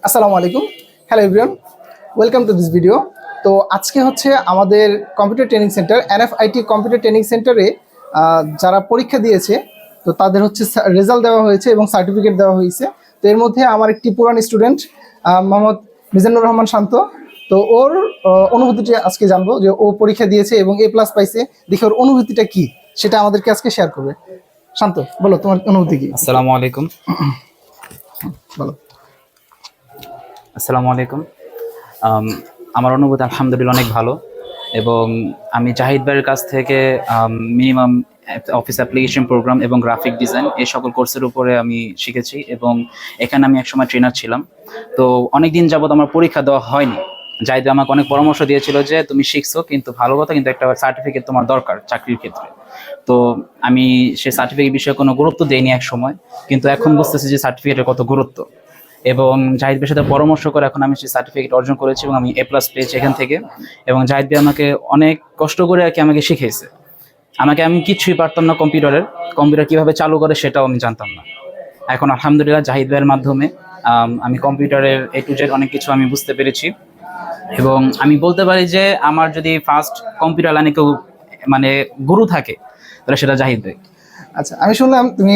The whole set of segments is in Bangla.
আসসালামু আলাইকুম, hello everyone, welcome to this video. তো আজকে হচ্ছে আমাদের computer training centre NFIT computer training সেন্টারে যারা পরীক্ষা দিয়েছে তো তাদের হচ্ছে রেজাল্ট দেওয়া হয়েছে এবং সার্টিফিকেট দেওয়া হয়েছে। তো এর মধ্যে আমার একটি পুরান স্টুডেন্ট মোহাম্মদ মিজানুর রহমান শান্ত। তো ওর অনুভূতিটা আজকে জানবো যে ও পরীক্ষা দিয়েছে এবং A+ পাইছে, দেখে ওর অনুভূতিটা কি সেটা আমাদেরকে আজকে শেয়ার করবে। শান্ত, বলো তোমার অনুভূতি কি? আসসালামু আলাইকুম। বলো। আসসালামু আলাইকুম। আমার অনুভূতি আলহামদুলিল্লাহ অনেক ভালো, এবং আমি জাহিদ ভাইয়ের কাছ থেকে মিনিমাম অফিস অ্যাপ্লিকেশন প্রোগ্রাম এবং গ্রাফিক ডিজাইন এই সকল কোর্সের উপরে আমি শিখেছি, এবং এখানে আমি একসময় ট্রেনার ছিলাম। তো অনেক দিন যাবত আমার পরীক্ষা দেওয়া হয়নি। জাহিদ ভাই আমাকে অনেক পরামর্শ দিয়েছিল যে তুমি শিখছো, কিন্তু ভালো কথা, কিন্তু একটা সার্টিফিকেট তোমার দরকার চাকরির ক্ষেত্রে। তো আমি সেই সার্টিফিকেট বিষয়ে কোনো গুরুত্ব দিইনি এক সময়, কিন্তু এখন বুঝতেছি যে সার্টিফিকেটের কত গুরুত্ব। এবং জাহিদ ভাইয়ের সাথে পরামর্শ করে এখন আমি সেই সার্টিফিকেট অর্জন করেছি এবং আমি A+ পেয়েছি এখান থেকে। এবং জাহিদ ভাই আমাকে অনেক কষ্ট করে আর কি আমাকে শিখিয়েছে। আমি কিছুই পারতাম না, কম্পিউটার কীভাবে চালু করে সেটাও আমি জানতাম না। এখন আলহামদুলিল্লাহ জাহিদ ভাইয়ের মাধ্যমে আমি কম্পিউটারের A to Z অনেক কিছু আমি বুঝতে পেরেছি। এবং আমি বলতে পারি যে আমার যদি ফার্স্ট কম্পিউটার লাইনে কেউ মানে গুরু থাকে তাহলে সেটা জাহিদ ভাই। আচ্ছা, আমি শুনলাম তুমি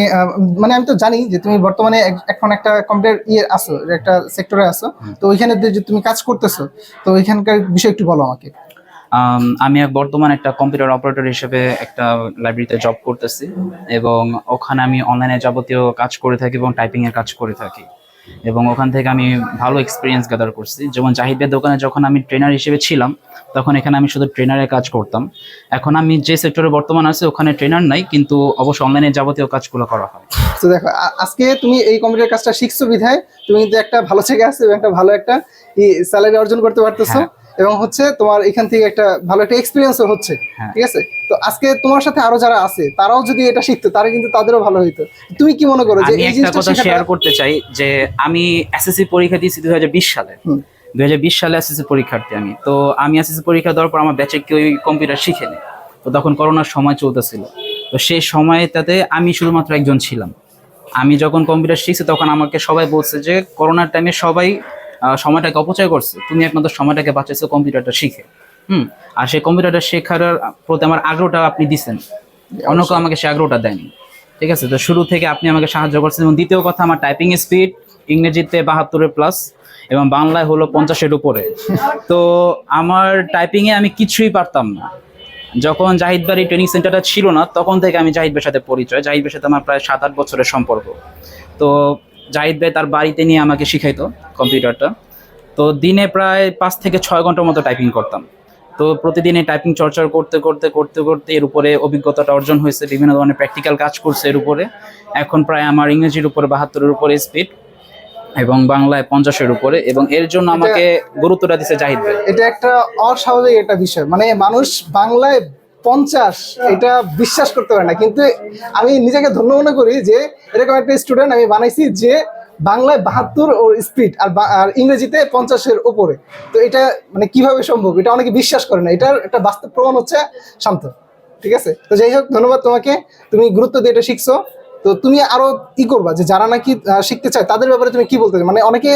মানে আমি তো জানি যে তুমি বর্তমানে এখন একটা কম্পিউটার আসো, একটা সেক্টরে আসো, তো ওইখানে যে তুমি কাজ করতেছো, তো ওইখানকার বিষয় একটু বলো আমাকে। আমি বর্তমানে একটা কম্পিউটার অপারেটর হিসেবে একটা লাইব্রেরিতে জব করতেছি, এবং ওখানে আমি অনলাইনে যাবতীয় কাজ করে থাকি এবং টাইপিংয়ের কাজ করে থাকি, এবং ওখান থেকে আমি ভালো এক্সপিরিয়েন্স গ্যাদার করছি। যেমন জাহিদের দোকানে যখন আমি ট্রেনার হিসেবে ছিলাম তখন এখানে আমি শুধু ট্রেনারের কাজ করতাম। এখন আমি যে সেক্টরে বর্তমান আছি ওখানে ট্রেনার নাই, কিন্তু অবশ্য অনলাইনে যাবতীয় কাজগুলো করা হয়। তো দেখো, আজকে তুমি এই কম্পিউটার কাজটা শিখছো বিধায় তুমি কিন্তু একটা ভালো জায়গায় আছো এবং একটা ভালো একটা স্যালারি অর্জন করতে পারতেছো, এবং হচ্ছে তোমার এখান থেকে একটা ভালো একটা এক্সপিরিয়েন্সও হচ্ছে। ঠিক আছে, তো আজকে তোমার সাথে আরো যারা আছে তারাও যদি এটা শিখতো তারা কিন্তু তাদেরও ভালো হইতো। তুমি কি মনে করো যে আমি একটা কথা শেয়ার করতে চাই যে আমি এসএসসি পরীক্ষা দিয়েছি 2020 সালে। 2020 সালে এসএসসি পরীক্ষার্থী আমি। তো আমি এসএসসি পরীক্ষা দেওয়ার পর আমার ব্যাচে কেউ কম্পিউটার শিখেনি। তো তখন করোনার সময় চলতেছিল। তো সেই সময়টাতে আমি শুধুমাত্র একজন ছিলাম। আমি যখন কম্পিউটার শিখছি তখন আমাকে সবাই বলছে যে করোনার টাইমে সবাই সময়টাকে অপচয় করছে, তুমি একমাত্র সময়টাকে বাঁচাইছো কম্পিউটারটা শিখে। আর সেই কম্পিউটারটা শেখার প্রতি আমার আগ্রহটা আপনি দিচ্ছেন, অন্য কেউ আমাকে সে আগ্রহটা দেয়নি। ঠিক আছে, তো শুরু থেকে আপনি আমাকে সাহায্য করছেন। এবং দ্বিতীয় কথা, আমার টাইপিং স্পিড ইংরেজিতে 72+, এবং বাংলায় হলো 50-এর উপরে। তো আমার টাইপিংয়ে আমি কিছুই পারতাম না। যখন জাহিদ ভাইয়ের ট্রেনিং সেন্টারটা ছিল না তখন থেকে আমি জাহিদ ভাইয়ের সাথে পরিচয়। জাহিদ ভাইয়ের সাথে আমার প্রায় 7-8 বছরের সম্পর্ক। তো জাহিদ ভাই তার বাড়িতে নিয়ে আমাকে শিখাইতো কম্পিউটারটা। তো দিনে প্রায় 5 থেকে 6 ঘন্টার মতো টাইপিং করতাম। তো প্রতিদিনে টাইপিং চর্চা করতে করতে করতে করতে এর উপরে অভিজ্ঞতাটা অর্জন হয়েছে, বিভিন্ন ধরনের প্র্যাকটিক্যাল কাজ করছে এর উপরে। এখন প্রায় আমার ইংরেজির উপরে 72-এর উপরে স্পিড, এবং বাংলায় 50-এর উপরে, এবং এর জন্য আমাকে গুরুত্বটা দিচ্ছে জাহিদ ভাই। এটা একটা অস্বাভাবিক একটা বিষয়, মানে মানুষ বাংলায় 50 এটা বিশ্বাস করতে পারে না, কিন্তু আমি নিজেকে ধন্য মনে করি যে এরকম একটা স্টুডেন্ট আমি বানাইছি যে বাংলায় 72 ওর স্পিড আর ইংরেজিতে 50-এর উপরে। তো এটা মানে কিভাবে সম্ভব, এটা অনেকে বিশ্বাস করে না। এটার একটা বাস্তব প্রমাণ হচ্ছে শান্ত। ঠিক আছে, তো যাই হোক, ধন্যবাদ তোমাকে, তুমি গুরুত্ব দিয়ে এটা শিখছো। তো তুমি আরো করবা যে যারা নাকি শিখতে চায় তাদের ব্যাপারে তুমি কি বলতে চাও? মানে অনেকে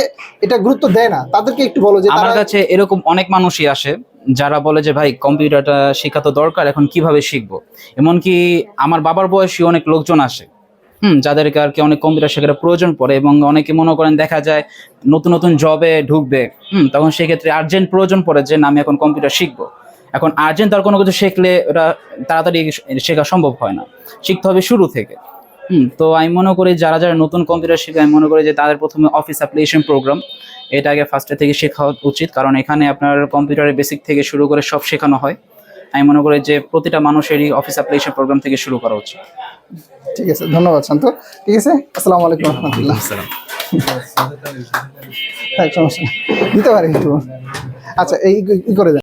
এটা গুরুত্ব দেয় না, তাদেরকে একটু বলো যে আমার কাছে এরকম অনেক মানুষই আসে যারা বলে যে ভাই কম্পিউটারটা শেখা তো দরকার, এখন কিভাবে শিখবো। এমনকি আমার বাবার বয়সী অনেক লোকজন আসে যাদেরকে আর কি অনেক কম্পিউটার শেখার প্রয়োজন পড়ে, এবং অনেকে মনে করেন দেখা যায় নতুন নতুন জবে ঢুকবে, তখন সেক্ষেত্রে আর্জেন্ট প্রয়োজন পড়ে যে আমি এখন কম্পিউটার শিখবো। এখন আর্জেন্ট তার কোনো কিছু শিখলে ওটা তাড়াতাড়ি শেখা সম্ভব হয় না, শিখতে হবে শুরু থেকে। তো আমি মনে করি যারা যারা নতুন কম্পিউটার শিখে, আমি মনে করি যে তাদের প্রথমে অফিস অ্যাপ্লিকেশন প্রোগ্রাম এটা আগে ফার্স্টে থেকে শেখা উচিত, কারণ এখানে আপনার কম্পিউটারের বেসিক থেকে শুরু করে সব শেখানো হয়। আমি মনে করি যে প্রতিটা মানুষেরই অফিস অ্যাপ্লিকেশন প্রোগ্রাম থেকে শুরু করা উচিত। ঠিক আছে, ধন্যবাদ শান্ত। ঠিক আছে, আসসালামু আলাইকুম রহমতুল্লাহ। সমস্যা দিতে পারি একটু। আচ্ছা, এই করে দেন।